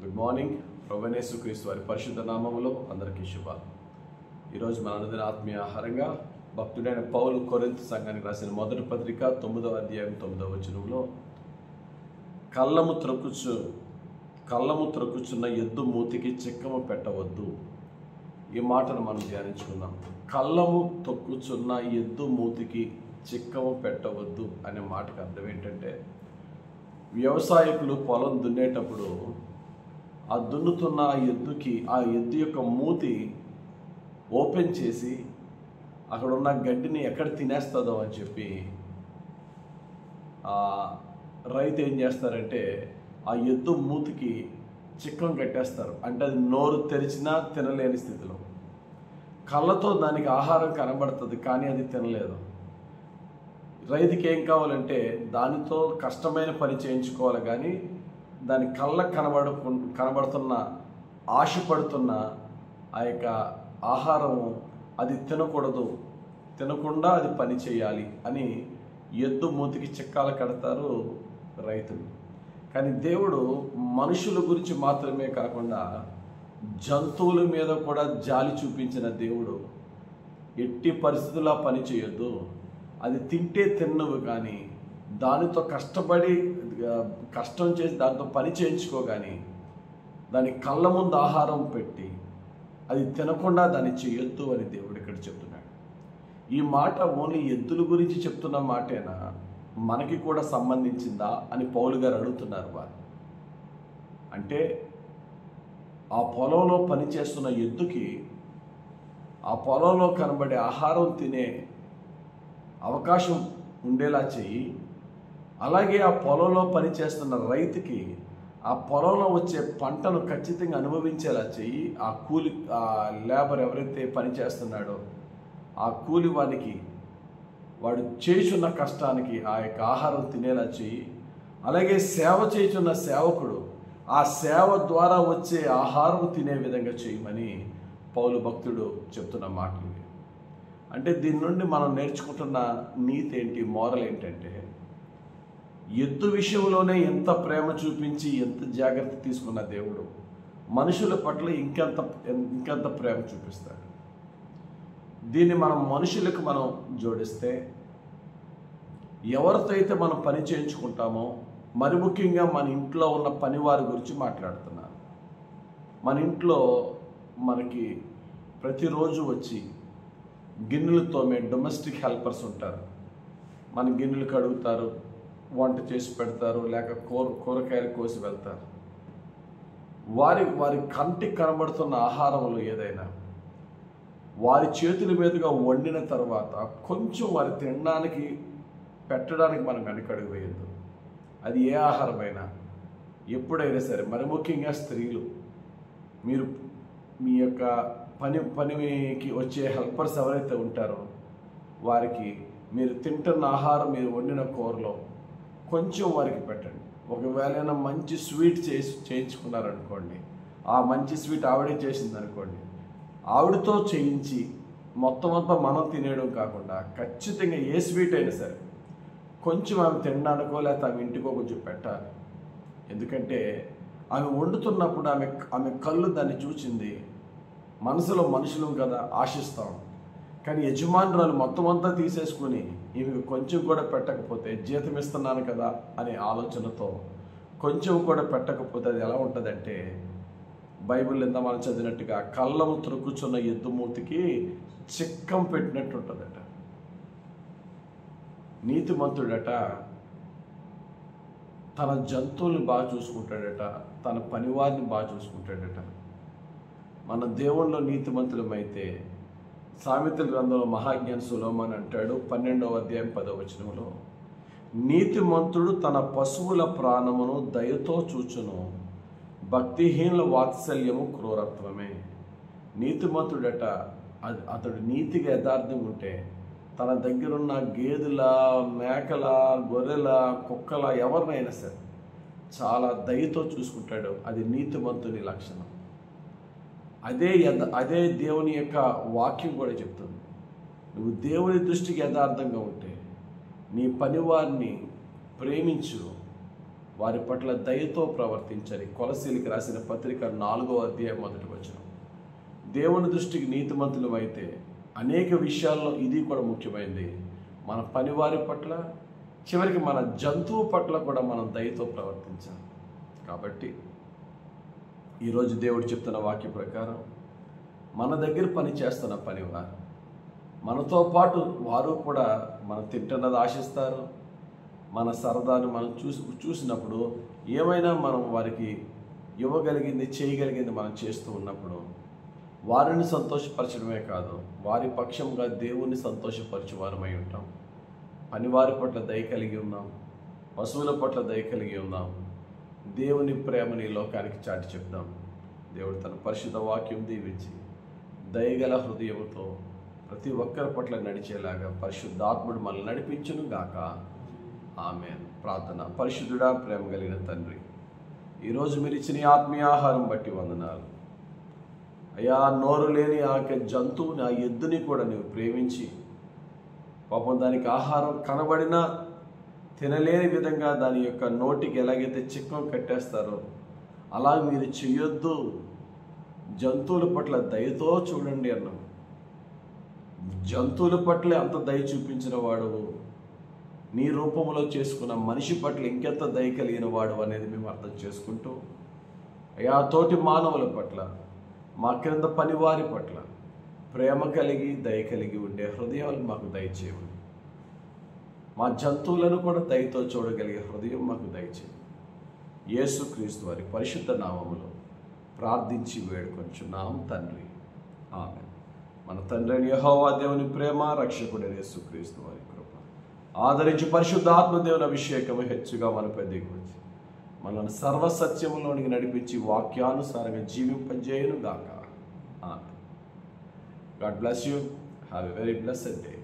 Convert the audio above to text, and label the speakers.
Speaker 1: Good morning. ప్రభువైన యేసుక్రీస్తు వారి పరిశుద్ధ నామములో అందరికీ శుభాలు. ఈరోజు మన అనుదిన ఆత్మీయ ఆహారంగా భక్తుడైన పౌలు కొరింథీ సంఘానికి రాసిన మొదటి పత్రిక 9వ అధ్యాయం 9వ వచనంలో కళ్ళము త్రొక్కుచున్న ఎద్దు మూతికి చిక్కము పెట్టవద్దు, ఈ మాటను మనం ధ్యానించుకుందాం. కళ్ళము తొక్కుచున్న ఎద్దు మూతికి చిక్కము పెట్టవద్దు అనే మాటకు అర్థం ఏంటంటే, వ్యవసాయకులు పొలం దున్నేటప్పుడు ఆ దున్నుతున్న ఆ ఎద్దు యొక్క మూతి ఓపెన్ చేసి అక్కడ ఉన్న గడ్డిని ఎక్కడ తినేస్తుందో అని చెప్పి రైతు ఏం చేస్తారంటే ఆ ఎద్దు మూతికి చిక్కం కట్టేస్తారు. అంటే అది నోరు తెరిచినా తినలేని స్థితిలో. కళ్ళతో దానికి ఆహారం కనబడుతుంది, కానీ అది తినలేదు. రైతుకి ఏం కావాలంటే దానితో కష్టమైన పని చేయించుకోవాలి, కానీ దాని కళ్ళకు కనబడుతున్న ఆశపడుతున్న ఆ యొక్క ఆహారము అది తినకుండా అది పని చేయాలి అని ఎద్దు మూతికి చిక్కాలు కడతారు రైతులు. కానీ దేవుడు మనుషుల గురించి మాత్రమే కాకుండా జంతువుల మీద కూడా జాలి చూపించిన దేవుడు, ఎట్టి పరిస్థితుల్లో పని చేయొద్దు, అది తింటే తిన్నవు, కానీ దానితో కష్టం చేసి దాంతో పని చేయించుకో, కానీ దాని కళ్ళ ముందు ఆహారం పెట్టి అది తినకుండా దాన్ని చేయొద్దు అని దేవుడు ఇక్కడ చెప్తున్నాడు. ఈ మాట ఓన్లీ ఎద్దుల గురించి చెప్తున్న మాటేనా, మనకి కూడా సంబంధించిందా అని పౌలు గారు అడుగుతున్నారు. వారు అంటే ఆ పొలంలో పనిచేస్తున్న ఎద్దుకి ఆ పొలంలో కనబడే ఆహారం తినే అవకాశం ఉండేలా చెయ్యి, అలాగే ఆ పొలంలో పనిచేస్తున్న రైతుకి ఆ పొలంలో వచ్చే పంటను ఖచ్చితంగా అనుభవించేలా చెయ్యి. ఆ లేబర్ ఎవరైతే పని చేస్తున్నాడో ఆ కూలి వాడు చేస్తున్న కష్టానికి ఆ యొక్క ఆహారం తినేలా చెయ్యి. అలాగే సేవ చేస్తున్న సేవకుడు ఆ సేవ ద్వారా వచ్చే ఆహారం తినే విధంగా చేయమని పౌలు భక్తుడు చెప్తున్న మాటలు. అంటే దీని నుండి మనం నేర్చుకుంటున్న నీతి ఏంటి, మోరల్ ఏంటంటే, ఎద్దు విషయంలోనే ఎంత ప్రేమ చూపించి ఎంత జాగ్రత్త తీసుకున్న దేవుడు మనుషుల పట్ల ఇంకెంత ప్రేమ చూపిస్తాడు. దీన్ని మనం మనుషులకు మనం జోడిస్తే, ఎవరితో అయితే మనం పని చేయించుకుంటామో, మరి ముఖ్యంగా మన ఇంట్లో ఉన్న పనివారి గురించి మాట్లాడుతున్నాను. మన ఇంట్లో మనకి ప్రతిరోజు వచ్చి గిన్నెలు తోమే డొమెస్టిక్ హెల్పర్స్ ఉంటారు. మన గిన్నెలు కడుగుతారు, వంట చేసి పెడతారు, లేక కూరగాయలు కోసి వెళ్తారు. వారి కంటికి కనబడుతున్న ఆహారంలో ఏదైనా వారి చేతుల మీదుగా వండిన తర్వాత కొంచెం వారి తినడానికి పెట్టడానికి మనం వెనకడుగు వేయద్దు. అది ఏ ఆహారమైనా ఎప్పుడైనా సరే, మరి ముఖ్యంగా స్త్రీలు, మీరు మీ యొక్క పనికి వచ్చే హెల్పర్స్ ఎవరైతే ఉంటారో వారికి మీరు తింటున్న ఆహారం, మీరు వండిన కూరలో కొంచెం వారికి పెట్టండి. ఒకవేళ మంచి స్వీట్ చేయించుకున్నారనుకోండి, ఆ మంచి స్వీట్ ఆవిడే చేసింది అనుకోండి, ఆవిడతో చేయించి మొత్తం అంతా మనం తినేయడం కాకుండా ఖచ్చితంగా ఏ స్వీట్ అయినా సరే కొంచెం ఆమె తినడానికో లేకపోతే ఆమె ఇంటికో కొంచెం పెట్టాలి. ఎందుకంటే ఆమె వండుతున్నప్పుడు ఆమె కళ్ళు దాన్ని చూసింది. మనసులో మనుషులు కదా ఆశిస్తాం, కానీ యజమానురాలు మొత్తం అంతా తీసేసుకుని ఈమెకు కొంచెం కూడా పెట్టకపోతే, జీతం ఇస్తున్నాను కదా అనే ఆలోచనతో కొంచెం కూడా పెట్టకపోతే అది ఎలా ఉంటుందంటే, బైబిల్ ఎంత మనం చదివినట్టుగా కళ్ళము త్రొక్కుచున్న ఎద్దు మూతికి చిక్కం పెట్టినట్టు ఉంటుందట. నీతిమంతుడట తన జంతువుల్ని బాగా చూసుకుంటాడట, తన పనివారిని బాగా చూసుకుంటాడట. మన దేవుళ్ళలో నీతిమంతులమైతే, సామెతల గ్రంథంలో మహాజ్ఞాని సొలొమోను అంటాడు 12వ అధ్యాయం 10వ వచనంలో, నీతిమంతుడు తన పశువుల ప్రాణమును దయతో చూచును, భక్తిహీనుల వాత్సల్యము క్రూరత్వమే. నీతిమంతుడట అతడు నీతిగా యథార్థంగా ఉంటే తన దగ్గరున్న గేదెల, మేకల, గొర్రెల, కుక్కల ఎవరినైనా సరే చాలా దయతో చూసుకుంటాడు. అది నీతిమంతుని లక్షణం. అదే దేవుని యొక్క వాక్యం కూడా చెప్తుంది. నువ్వు దేవుని దృష్టికి యథార్థంగా ఉంటే నీ పనివారిని ప్రేమించు, వారి పట్ల దయతో ప్రవర్తించని కొలసీలికి రాసిన పత్రిక 4వ అధ్యాయం 1వ వచనం. దేవుని దృష్టికి నీతిమంతులం అయితే అనేక విషయాల్లో ఇది కూడా ముఖ్యమైనది. మన పనివారి పట్ల, చివరికి మన జంతువు పట్ల కూడా మనం దయతో ప్రవర్తించాలి. కాబట్టి ఈరోజు దేవుడు చెప్తున్న వాక్య ప్రకారం మన దగ్గర పని చేస్తున్న పనివారు, మనతో పాటు వారు కూడా మనం తింటున్నది ఆశిస్తారు. మన సరదాను మనం చూసినప్పుడు ఏమైనా మనం వారికి ఇవ్వగలిగింది, చేయగలిగింది మనం చేస్తూ ఉన్నప్పుడు వారిని సంతోషపరచడమే కాదు, వారి పక్షంగా దేవుణ్ణి సంతోషపరచువారమై ఉంటాం. పనివారి పట్ల దయ కలిగి ఉన్నాం, పశువుల పట్ల దయ కలిగి ఉన్నాం. దేవుని ప్రేమని లోకానికి చాటి చెప్దాం. దేవుడు తన పరిశుద్ధ వాక్యం దీవించి దయగల హృదయంతో ప్రతి ఒక్కరి పట్ల నడిచేలాగా పరిశుద్ధాత్ముడు మనల్ని నడిపించును గాక. ఆమేన్. ప్రార్థన. పరిశుద్ధుడా, ప్రేమ కలిగిన తండ్రి, ఈరోజు మీరు ఇచ్చిన ఆత్మీయ ఆహారం బట్టి వందనాలు అయ్యా. నోరు లేని ఆ జంతువుని, ఆ ఎద్దుని కూడా నీవు ప్రేమించి పాపం దానికి ఆహారం కనబడినా తినలేని విధంగా దాని యొక్క నోటికి ఎలాగైతే చిక్కం కట్టేస్తారో అలా మీరు చెయ్యొద్దు, జంతువుల పట్ల దయతో చూడండి అన్నాం. జంతువుల పట్ల అంత దయ చూపించిన వాడు నీ రూపంలో చేసుకున్న మనిషి పట్ల ఇంకెంత దయ కలిగిన వాడు అనేది మేము అర్థం చేసుకుంటూ అయ్యా, తోటి మానవుల పట్ల, మా క్రింద పనివారి పట్ల ప్రేమ కలిగి దయ కలిగి ఉండే హృదయాలు మాకు దయచేయండి. మా జంతువులను కూడా దయతో చూడగలిగే హృదయం మాకు దయచేయండి. యేసుక్రీస్తు వారి పరిశుద్ధ నామములో ప్రార్థించి వేడుకొంచున్నాం తండ్రి. ఆమేన్. మన తండ్రి అయిన యెహోవా దేవుని ప్రేమ, రక్షకుడైన యేసుక్రీస్తు వారి కృప, ఆదరించి పరిశుద్ధాత్మ దేవుని అభిషేకము హెచ్చుగా మనపై దిగువచ్చి మనల్ని సర్వసత్యములోనికి నడిపించి వాక్యానుసారంగా జీవింపజేయును గాక. ఆమేన్. God bless you. Have a very blessed day.